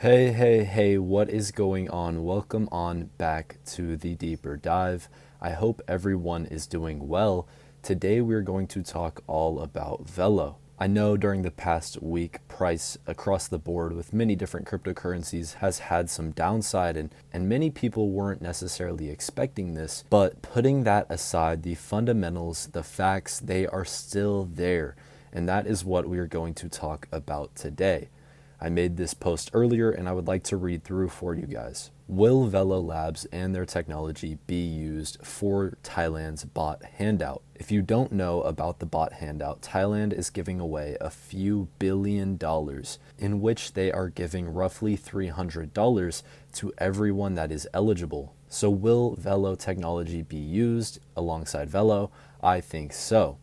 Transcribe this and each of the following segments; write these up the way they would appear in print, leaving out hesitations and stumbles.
Hey, what is going on? Welcome on back to the deeper dive. I hope everyone is doing well. Today we're going to talk all about Velo. I know during the past week, price across the board with many different cryptocurrencies has had some downside and many people weren't necessarily expecting this, but putting that aside, the fundamentals, the facts, they are still there. And that is what we are going to talk about today. I made this post earlier and I would like to read through for you guys. Will Velo Labs and their technology be used for Thailand's Baht Handout? If you don't know about the Baht Handout, Thailand is giving away a few $billion in which they are giving roughly $300 to everyone that is eligible. So will Velo technology be used alongside Velo? I think so.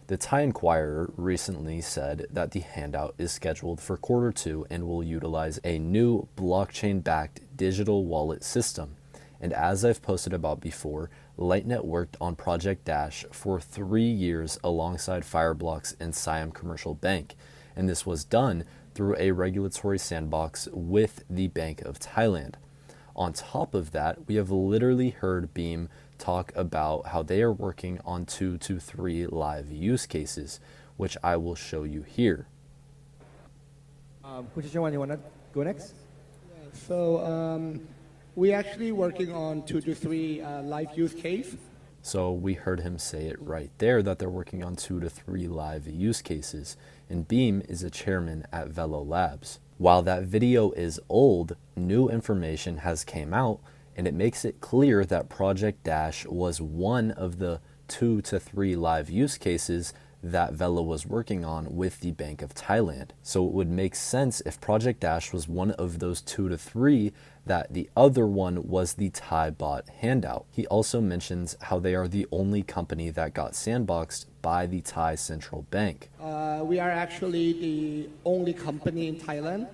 The Thai Inquirer recently said that the handout is scheduled for Q2 and will utilize a new blockchain-backed digital wallet system. And as I've posted about before, Lightnet worked on Project Dash for 3 years alongside Fireblocks and Siam Commercial Bank. And this was done through a regulatory sandbox with the Bank of Thailand. On top of that, we have literally heard Beam talk about how they are working on 2 to 3 live use cases, which I will show you here. Chia, you want to go next? So we're actually working on 2 to 3 live use case. So we heard him say it right there that they're working on 2 to 3 live use cases, and Beam is a chairman at Velo Labs. While that video is old, new information has came out and it makes it clear that Project Dash was one of the 2 to 3 live use cases that Velo was working on with the Bank of Thailand. So it would make sense if Project Dash was one of those 2 to 3 that the other one was the Thai Baht Handout. He also mentions how they are the only company that got sandboxed by the Thai Central Bank. We are actually the only company in Thailand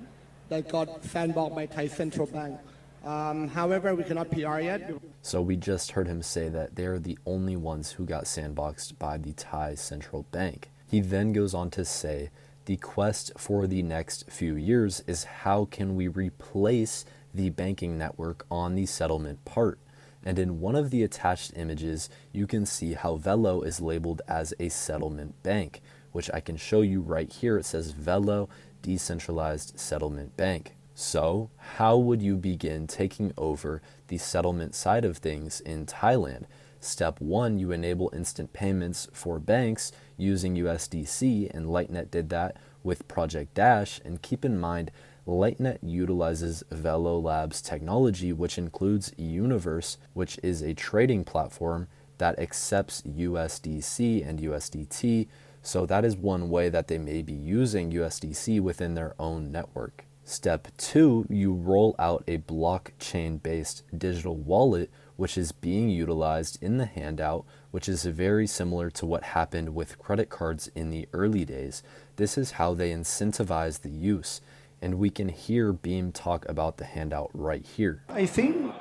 that got sandboxed by Thai Central Bank. However, we cannot PR yet. So we just heard him say that they're the only ones who got sandboxed by the Thai Central Bank. He then goes on to say, the quest for the next few years is how can we replace the banking network on the settlement part. And in one of the attached images, you can see how Velo is labeled as a settlement bank, which I can show you right here. It says Velo Decentralized Settlement Bank. So how would you begin taking over the settlement side of things in Thailand? Step 1, you enable instant payments for banks using USDC, and Lightnet did that with Project Dash. And keep in mind, Lightnet utilizes Velo Labs technology, which includes Universe, which is a trading platform that accepts USDC and USDT. So that is one way that they may be using USDC within their own network. Step 2, you roll out a blockchain-based digital wallet, which is being utilized in the handout, which is very similar to what happened with credit cards in the early days. This is how they incentivize the use, and we can hear Beam talk about the handout right here. I think,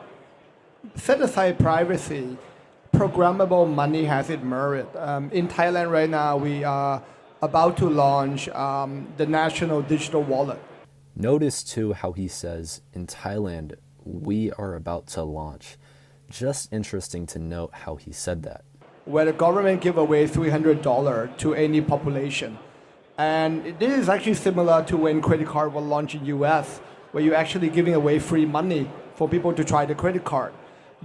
set aside privacy, programmable money has its merit. In Thailand right now, we are about to launch the national digital wallet. Notice too how he says, in Thailand, we are about to launch. Just interesting to note how he said that. Where the government give away $300 to any population. And this is actually similar to when credit card was launched in US, where you're actually giving away free money for people to try the credit card.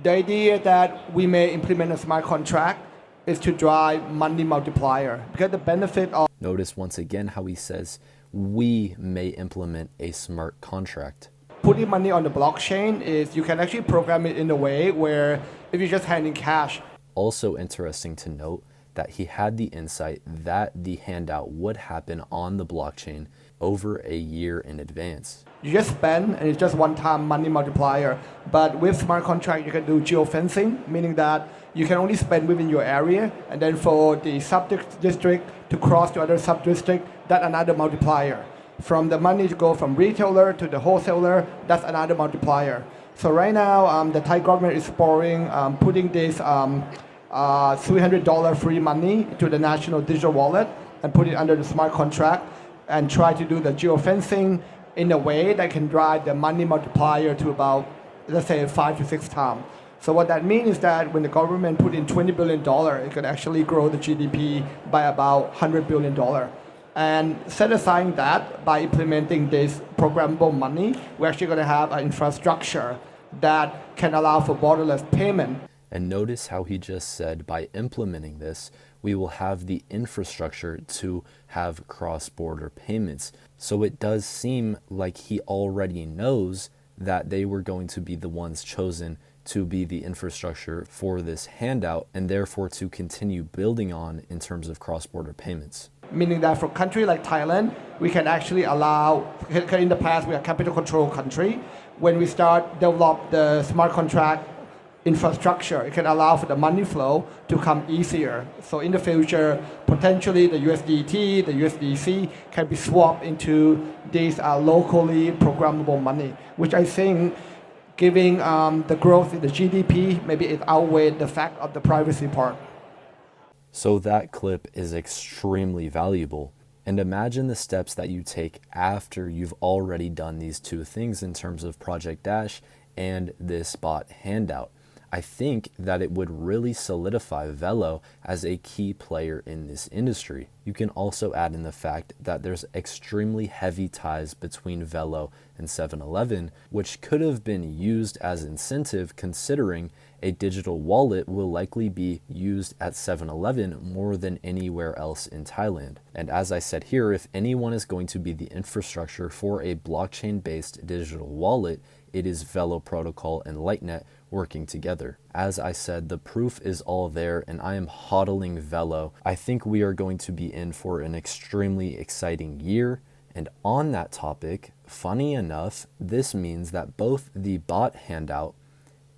The idea that we may implement a smart contract is to drive money multiplier, because the benefit of... Notice once again how he says, we may implement a smart contract. Putting money on the blockchain is you can actually program it in a way where if you're just handing cash. Also interesting to note that he had the insight that the handout would happen on the blockchain over a year in advance. You just spend and it's just one-time money multiplier. But with smart contract, you can do geofencing, meaning that you can only spend within your area, and then for the sub-district to cross to other sub-district, that's another multiplier. From the money to go from retailer to the wholesaler, that's another multiplier. So right now, the Thai government is exploring putting this $300 free money to the national digital wallet and put it under the smart contract and try to do the geofencing in a way that can drive the money multiplier to about, let's say, 5 to 6 times. So what that means is that when the government put in $20 billion, it could actually grow the GDP by about $100 billion. And set aside that, by implementing this programmable money, we're actually going to have an infrastructure that can allow for borderless payment. And notice how he just said by implementing this, we will have the infrastructure to have cross-border payments. So it does seem like he already knows that they were going to be the ones chosen to be the infrastructure for this handout and therefore to continue building on in terms of cross-border payments. Meaning that for a country like Thailand, we can actually allow, in the past we are a capital control country, when we start develop the smart contract infrastructure, it can allow for the money flow to come easier. So in the future, potentially the USDT, the USDC can be swapped into these locally programmable money, which I think giving the growth in the GDP, maybe it outweighed the fact of the privacy part. So that clip is extremely valuable. And imagine the steps that you take after you've already done these two things in terms of Project Dash and this bot handout. I think that it would really solidify Velo as a key player in this industry. You can also add in the fact that there's extremely heavy ties between Velo and 7-Eleven, which could have been used as incentive considering a digital wallet will likely be used at 7-Eleven more than anywhere else in Thailand. And as I said here, if anyone is going to be the infrastructure for a blockchain-based digital wallet, it is Velo Protocol and Lightnet working together. As I said, the proof is all there and I am hodling Velo. I think we are going to be in for an extremely exciting year. And on that topic, funny enough, this means that both the bot handout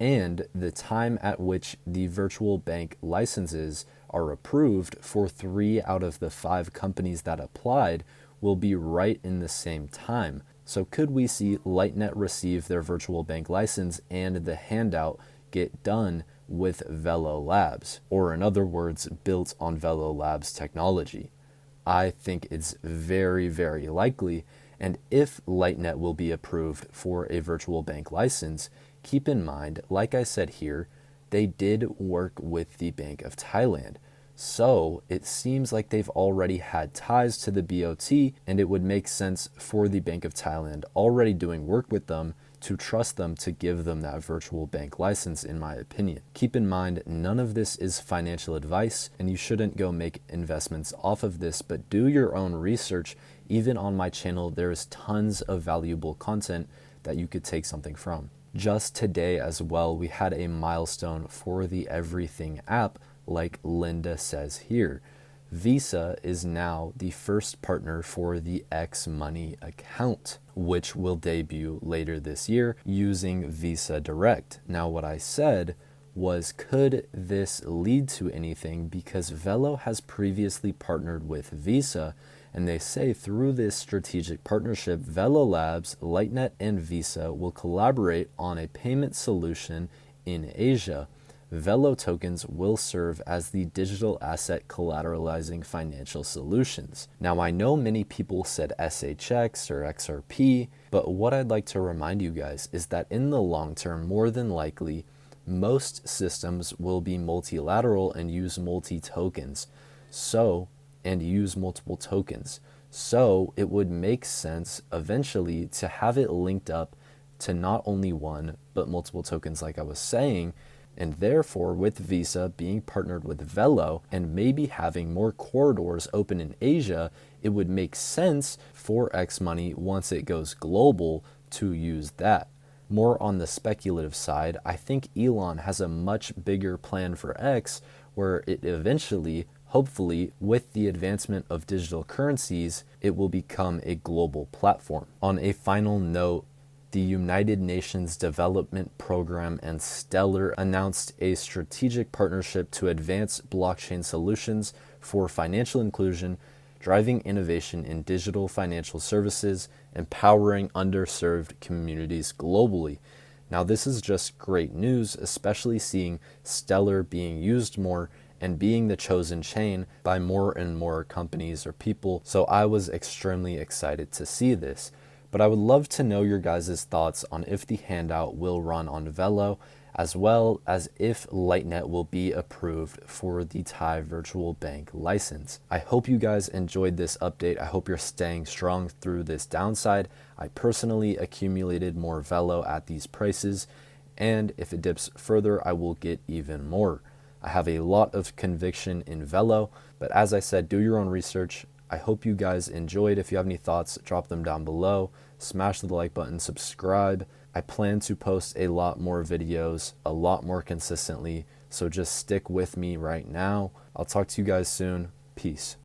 and the time at which the virtual bank licenses are approved for 3 out of the 5 companies that applied will be right in the same time. So could we see Lightnet receive their virtual bank license and the handout get done with Velo Labs, or in other words, built on Velo Labs technology? I think it's very, very likely. And if Lightnet will be approved for a virtual bank license, keep in mind, like I said here, they did work with the Bank of Thailand. So it seems like they've already had ties to the BOT, and it would make sense for the Bank of Thailand already doing work with them to trust them to give them that virtual bank license, in my opinion. Keep in mind, none of this is financial advice, and you shouldn't go make investments off of this, but do your own research. Even on my channel, there's tons of valuable content that you could take something from. Just today as well, we had a milestone for the Everything app, like Linda says here. Visa is now the first partner for the X Money account, which will debut later this year using Visa Direct. Now, what I said was, could this lead to anything? Because Velo has previously partnered with Visa, and they say through this strategic partnership, Velo Labs, Lightnet, and Visa will collaborate on a payment solution in Asia. Velo tokens will serve as the digital asset collateralizing financial solutions. Now, I know many people said SHX or XRP, but what I'd like to remind you guys is that in the long term, more than likely, most systems will be multilateral and use multi-tokens. And use multiple tokens. So it would make sense eventually to have it linked up to not only one, but multiple tokens, like I was saying. And therefore, with Visa being partnered with Velo and maybe having more corridors open in Asia, it would make sense for X Money, once it goes global, to use that. More on the speculative side, I think Elon has a much bigger plan for X, where it eventually, hopefully, with the advancement of digital currencies, it will become a global platform. On a final note, the United Nations Development Program and Stellar announced a strategic partnership to advance blockchain solutions for financial inclusion, driving innovation in digital financial services, empowering underserved communities globally. Now, this is just great news, especially seeing Stellar being used more and being the chosen chain by more and more companies or people. So I was extremely excited to see this. But I would love to know your guys' thoughts on if the handout will run on Velo, as well as if Lightnet will be approved for the Thai virtual bank license. I hope you guys enjoyed this update. I hope you're staying strong through this downside. I personally accumulated more Velo at these prices, and if it dips further, I will get even more. I have a lot of conviction in Velo, but as I said, do your own research. I hope you guys enjoyed. If you have any thoughts, drop them down below. Smash the like button, subscribe. I plan to post a lot more videos, a lot more consistently, so just stick with me right now. I'll talk to you guys soon. Peace.